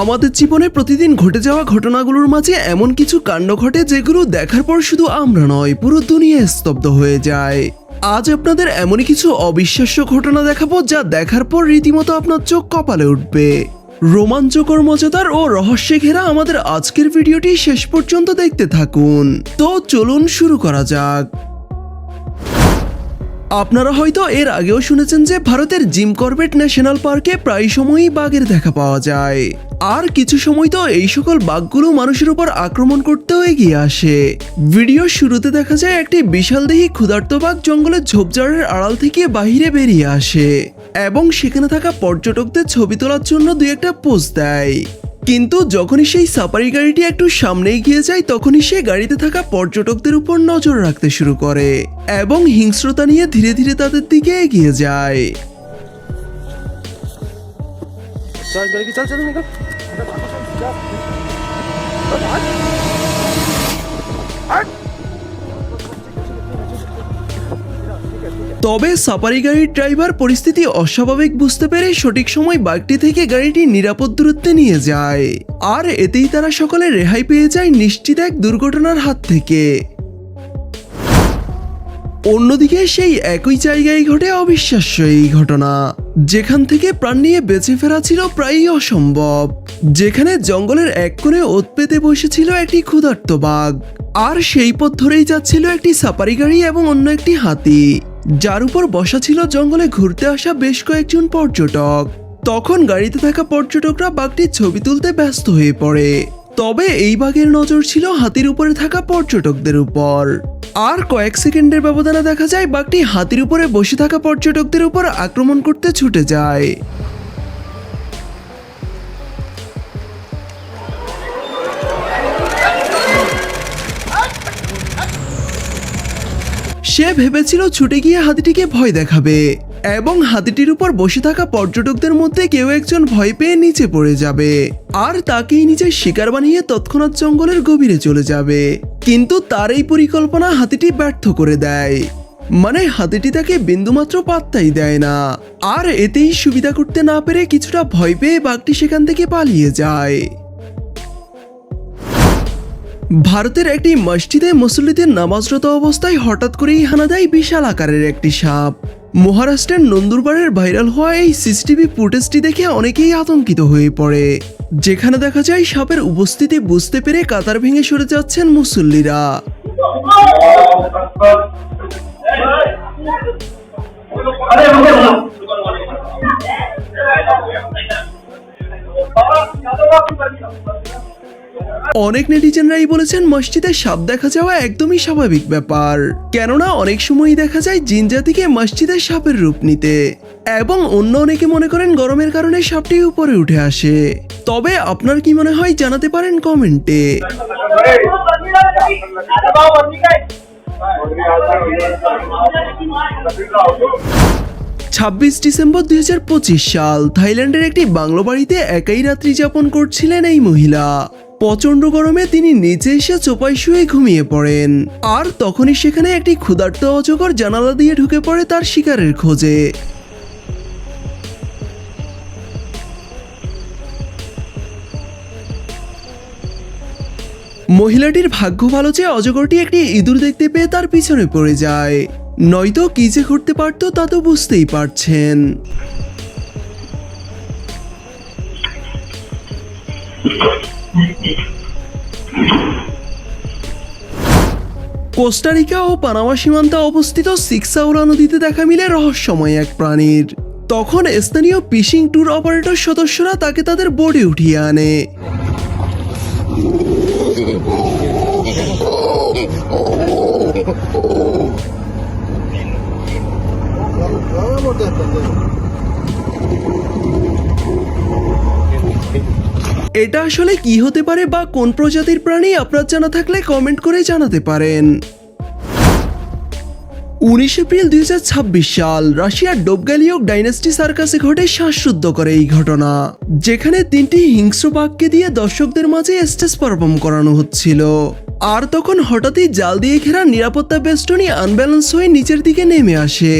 আমাদের জীবনে প্রতিদিন ঘটে যাওয়া ঘটনাগুলোর মাঝে এমন কিছু কাণ্ড ঘটে যেগুলো দেখার পর শুধু আমরা নয়, পুরো দুনিয়া স্তব্ধ হয়ে যায়। আজ আপনাদের এমনই কিছু অবিশ্বাস্য ঘটনা দেখাবো যা দেখার পর রীতিমতো আপনার চোখ কপালে উঠবে। রোমাঞ্চকর, মজাদার ও রহস্যে ঘেরা আমাদের আজকের ভিডিওটি শেষ পর্যন্ত দেখতে থাকুন। তো চলুন শুরু করা যাক। আপনারা হয়তো এর আগেও শুনেছেন যে ভারতের জিম করবেট ন্যাশনাল পার্কে প্রায় সময়ই বাঘের দেখা পাওয়া যায়, আর কিছু সময় তো এই সকল বাঘগুলো মানুষের উপর আক্রমণ করতেও এগিয়ে আসে। ভিডিওর শুরুতে দেখা যায় একটি বিশালদেহী ক্ষুধার্ত বাঘ জঙ্গলের ঝোপঝাড়ের আড়াল থেকে বাহিরে বেরিয়ে আসে এবং সেখানে থাকা পর্যটকদের ছবি তোলার জন্য দুই একটা পোজ দেয়। কিন্তু যখনই সেই সাফারি গাড়িটি একটু সামনে এগিয়ে যায় তখনই সে গাড়িতে থাকা পর্যটকদের উপর নজর রাখতে শুরু করে এবং হিংস্রতা নিয়ে ধীরে ধীরে তাদের দিকে এগিয়ে যায়। তবে সাফারি গাড়ির ড্রাইভার পরিস্থিতি অস্বাভাবিক বুঝতে পেরে সঠিক সময় বাইকটি থেকে গাড়িটি নিরাপদ দূরত্বে নিয়ে যায়, আর এতেই তারা সকলে রেহাই পেয়ে যায় নিশ্চিত এক দুর্ঘটনার হাত থেকে। অন্যদিকে সেই একই জায়গায় ঘটে অবিশ্বাস্য এই ঘটনা, যেখান থেকে প্রাণ নিয়ে বেঁচে ফেরা ছিল প্রায়ই অসম্ভব। যেখানে জঙ্গলের এক কোণে ওত পেতে বসেছিল একটি ক্ষুধার্ত বাঘ, আর সেই পথ ধরেই যাচ্ছিল একটি সাফারি গাড়ি এবং অন্য একটি হাতি, যার উপর বসা ছিল জঙ্গলে ঘুরতে আসা বেশ কয়েকজন পর্যটক। তখন গাড়িতে থাকা পর্যটকরা বাঘটির ছবি তুলতে ব্যস্ত হয়ে পড়ে, তবে এই বাঘের নজর ছিল হাতির উপরে থাকা পর্যটকদের উপর। আর কয়েক সেকেন্ডের ব্যবধানে দেখা যায় বাঘটি হাতির উপরে বসে থাকা পর্যটকদের উপর আক্রমণ করতে ছুটে যায়। সে ভেবেছিল ছুটে গিয়ে হাতিটিকে ভয় দেখাবে এবং হাতিটির উপর বসে থাকা পর্যটকদের মধ্যে কেউ একজন ভয় পেয়ে নিচে পড়ে যাবে আর তাকেই নিজের শিকার বানিয়ে তৎক্ষণাৎ জঙ্গলের গভীরে চলে যাবে। কিন্তু তার এই পরিকল্পনা হাতিটি ব্যর্থ করে দেয়। মানে হাতিটি তাকে বিন্দুমাত্র পাত্তাই দেয় না, আর এতেই সুবিধা করতে না পেরে কিছুটা ভয় পেয়ে বাঘটি সেখান থেকে পালিয়ে যায়। ভারতের একটি মসজিদে মুসল্লিদের নামাজরত অবস্থায় হঠাৎ করেই হানা দেয় বিশাল আকারের একটি সাপ। মহারাষ্ট্রের নন্দুরবারের ভাইরাল হওয়া এই সিসিটিভি ফুটেজটি দেখে অনেকেই আতঙ্কিত হয়ে পড়ে, যেখানে দেখা যায় সাপের উপস্থিতি বুঝতে পেরে কাতার ভেঙে সরে যাচ্ছেন মুসল্লিরা। অনেক নেটিজেনরাই বলেছেন মসজিদে সাপ দেখা যাওয়া একদমই স্বাভাবিক ব্যাপার, কেননা অনেক সময়ই দেখা যায় জিন জাতিকে মসজিদে সাপের রূপ নিতে, এবং অন্য অনেকে মনে করেন গরমের কারণে সাপটি উপরে উঠে আসে। তবে আপনার কি মনে হয় জানাতে পারেন কমেন্টে। 26 ডিসেম্বর 2025 সাল থাইল্যান্ডের একটি বাংলো বাড়িতে একাই রাত্রি যাপন করছিলেন এই মহিলা। প্রচন্ড গরমে তিনি নিচে এসে চোপায় শুয়ে ঘুমিয়ে পড়েন, আর তখনই সেখানে একটি ক্ষুধার্ত অজগর জানালা দিয়ে ঢুকে পড়ে তার শিকারের খোঁজে। মহিলাটির ভাগ্য ভালো যে অজগরটি একটি ইঁদুর দেখতে পেয়ে তার পিছনে পড়ে যায়, নয়তো কি যে ঘটতে পারত তা তো বুঝতেই পারছেন। কোস্টারিকা ও পানামা সীমান্তে অবস্থিত সিক্সাউলা নদীতে দেখা মিলে রহস্যময় এক প্রাণীর। তখন স্থানীয় ফিশিং ট্যুর অপারেটর সদস্যরা তাকে তাদের বোটে উঠিয়ে আনে। এটা আসলে কি হতে পারে বা কোন প্রজাতির প্রাণী আপনার জানা থাকলে কমেন্ট করে জানাতে পারেন। 19 এপ্রিল 2026 সাল রাশিয়ার ডোবগালিওক ডাইনাস্টি সার্কাসে ঘটে শ্বাসরুদ্ধকর এই ঘটনা, যেখানে 3টি হিংস্র বাঘকে দিয়ে দর্শকদের মাঝে স্টেজ পারফর্ম করানো হচ্ছিল। আর তখন হঠাৎই জাল দিয়ে ঘেরা নিরাপত্তা বেষ্টনী আনব্যালেন্স হয়ে নিচের দিকে নেমে আসে।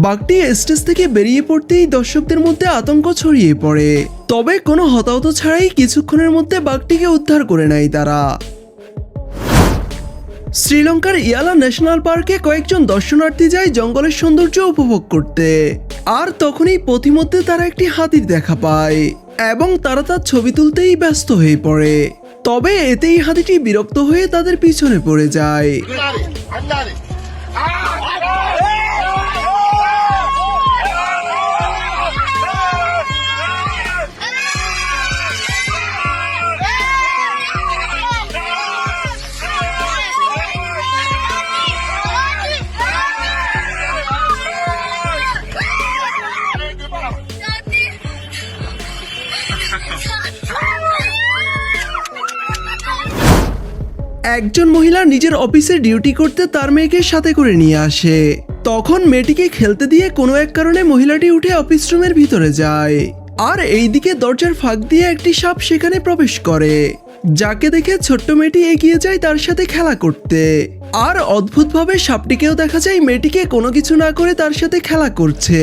বাঘটি স্টেজ থেকে বেরিয়ে পড়তেই দর্শকদের মধ্যে আতঙ্ক ছড়িয়ে পড়ে। তবে কোনো হতাহত ছাড়াই কিছুক্ষণের মধ্যে বাঘটিকে উদ্ধার করে নেয় তারা। শ্রীলঙ্কার ইয়ালা ন্যাশনাল পার্কে কয়েকজন দর্শনার্থী যায় জঙ্গলের সৌন্দর্য উপভোগ করতে। আর তখনই পথিমধ্যে তারা একটি হাতির দেখা পায় এবং তারা তার ছবি তুলতেই ব্যস্ত হয়ে পড়ে। তবে এতেই হাতিটি বিরক্ত হয়ে তাদের পিছনে পড়ে যায়। একজন মহিলা নিজের অফিসে ডিউটি করতে তার মেয়েকে সাথে করে নিয়ে আসে। তখন মেয়েটিকে খেলতে দিয়ে কোনো এক কারণে মহিলাটি উঠে অফিস রুমের ভিতরে যায়। আর এইদিকে দরজার ফাঁক দিয়ে একটি সাপ সেখানে প্রবেশ করে, যাকে দেখে ছোট্ট মেয়েটি এগিয়ে যায় তার সাথে খেলা করতে। আর অদ্ভুতভাবে সাপটিকেও দেখা যায় মেয়েটিকে কোনো কিছু না করে তার সাথে খেলা করছে।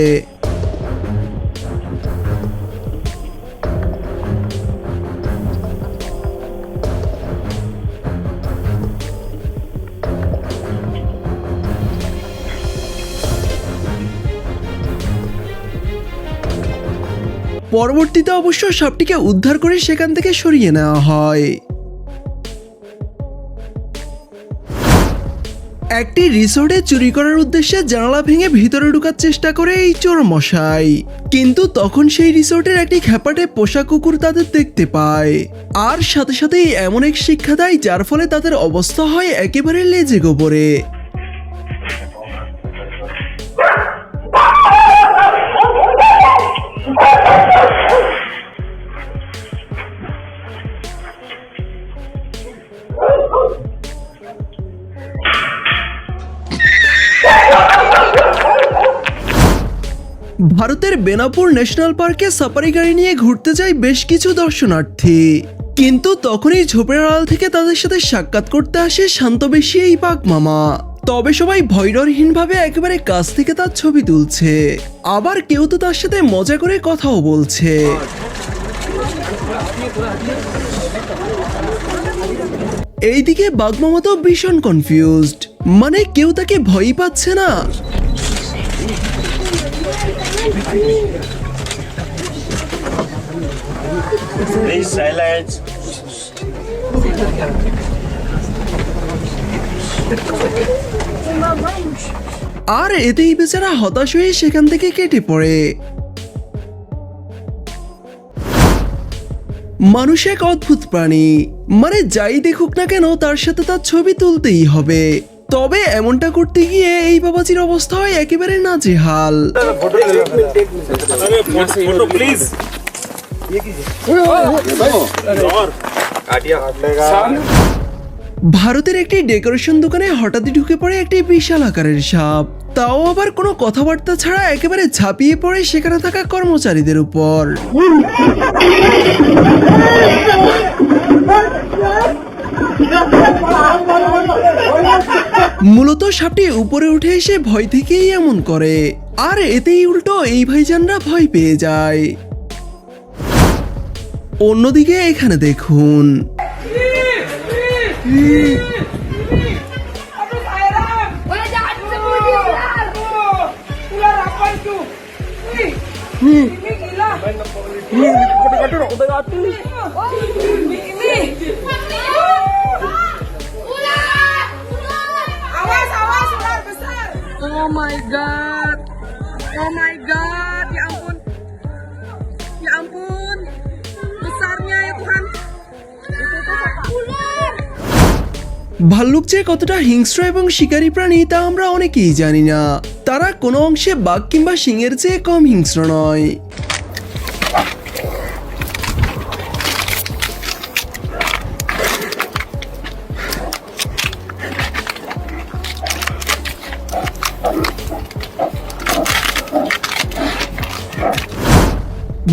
পরবর্তীতে অবশ্য সাপটিকে উদ্ধার করে সেখান থেকে সরিয়ে নেওয়া হয়। একটি রিসোর্টে চুরি করার উদ্দেশ্যে জানালা ভেঙে ভিতরে ঢোকার চেষ্টা করে এই চোর মশাই, কিন্তু তখন সেই রিসোর্টের একটি খ্যাপাটে পোষা কুকুর তাদের দেখতে পায় আর সাথে সাথেই এমন এক শিক্ষা দেয় যার ফলে তাদের অবস্থা হয় একেবারে লেজে গোবরে। ভারতের বেনাপুর ন্যাশনাল পার্কে সাফারি গাড়ি নিয়ে ঘুরতে যায় বেশ কিছু দর্শনার্থী, কিন্তু তখনই ঝোপের আড়াল থেকে তাদের সাথে সাক্ষাৎ করতে আসে শান্তবেশী এই বাঘ মামা। তবে সবাই ভয়ডরহীনভাবে একেবারে কাছ থেকে তার ছবি তুলছে, আবার কেউ তো তার সাথে মজা করে কথাও বলছে। এইদিকে বাঘ মামা তো ভীষণ কনফিউজড, মানে কেউ তাকে ভয়ই পাচ্ছে না। Please silence. আর এতেই বেচারা হতাশ হয়ে সেখান থেকে কেটে পড়ে। মানুষ এক অদ্ভুত প্রাণী, মানে যাই দেখুক না কেন তার সাথে তার ছবি তুলতেই হবে। তবে এমনটা করতে গিয়ে এই বাবাজির অবস্থা হয় একেবারে নাজেহাল। Photo please. ভারতের একটি ডেকোরেশন দোকানে হঠাৎই ঢুকে পড়ে একটি বিশাল আকারের সাপ, তাও আবার কোনো কথাবার্তা ছাড়া একেবারে ঝাঁপিয়ে পড়ে সেখানে থাকা কর্মচারীদের উপর। মূলত সাপটি উপরে উঠে এসে ভয় থেকেই এমন করে, আর এতেই উল্টো এই ভাইজানরা ভয় পেয়ে যায়। অন্যদিকে এখানে দেখুন, Oh my god. Oh my god. Ya ampun. Ya ampun. Besarnya ya Tuhan. ভাল্লুক যে কতটা হিংস্র এবং শিকারী প্রাণী তা আমরা অনেকেই জানি না। তারা কোনো অংশে বাঘ কিংবা সিংহের চেয়ে কম হিংস্র নয়।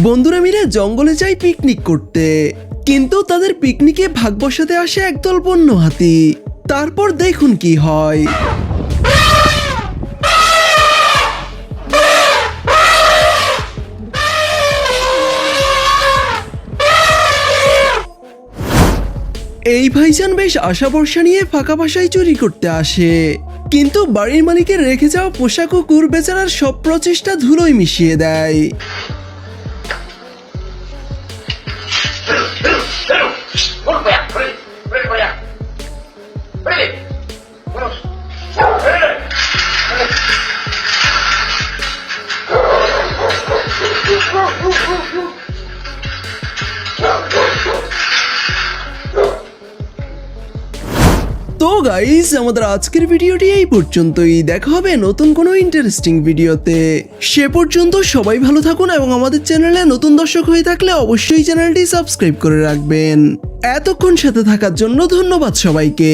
বন্ধুরা মিলে জঙ্গলে যায় পিকনিক করতে, কিন্তু তাদের পিকনিকে ভাগ বসাতে আসে একদল বন্য হাতি। তারপর দেখুন কি হয়। এই ভাইজান বেশ আশা ভরসা নিয়ে ফাঁকা বাসায় চুরি করতে আসে, কিন্তু বাড়ির মালিকের রেখে যাওয়া পোষা কুকুর বেচারার সব প্রচেষ্টা ধুলোয় মিশিয়ে দেয়। ¡Vamos para allá! ¡Ven para allá! ¡Ven! ¡Vamos! ¡Ven! তো গাইস, আমাদের আজকের ভিডিওটি এই পর্যন্তই। দেখা হবে নতুন কোনো ইন্টারেস্টিং ভিডিওতে। সে পর্যন্ত সবাই ভালো থাকুন এবং আমাদের চ্যানেলে নতুন দর্শক হয়ে থাকলে অবশ্যই চ্যানেলটি সাবস্ক্রাইব করে রাখবেন। এতক্ষণ সাথে থাকার জন্য ধন্যবাদ সবাইকে।